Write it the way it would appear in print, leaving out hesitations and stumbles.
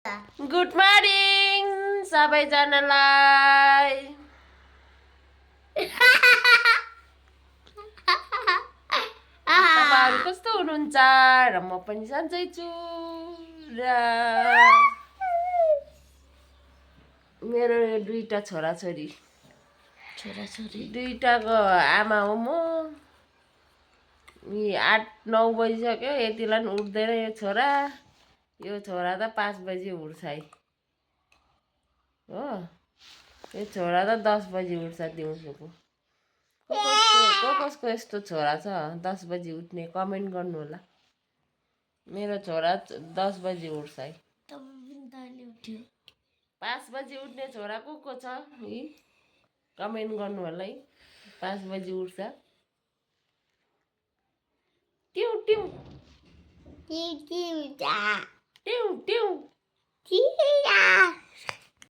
Good morning सबैजनालाई। तपाईँहरू कस्तो हुनुहुन्छ? र म पनि सन्चै छु। र मेरो दुईटा छोराछोरी दुईटाको आमा हो म। 8-9 बजिसक्यो, यतिलाई पनि उठ्दैन यो छोरा। यो छोरा त 5 बजी उठ्छ है हो। यो छोरा त 10 बजी उठ्छ दिउँसोको। कसको यस्तो छोरा छ 10 बजी उठ्ने? कमेन्ट गर्नु होला। मेरो छोरा 10 बजी उठ्छ है। 5 बजी उठ्ने छोरा को छ? कमेन्ट गर्नु होला है। 5 बजी उठ्छ। ट्यु ट्यु ट्यु ट्यु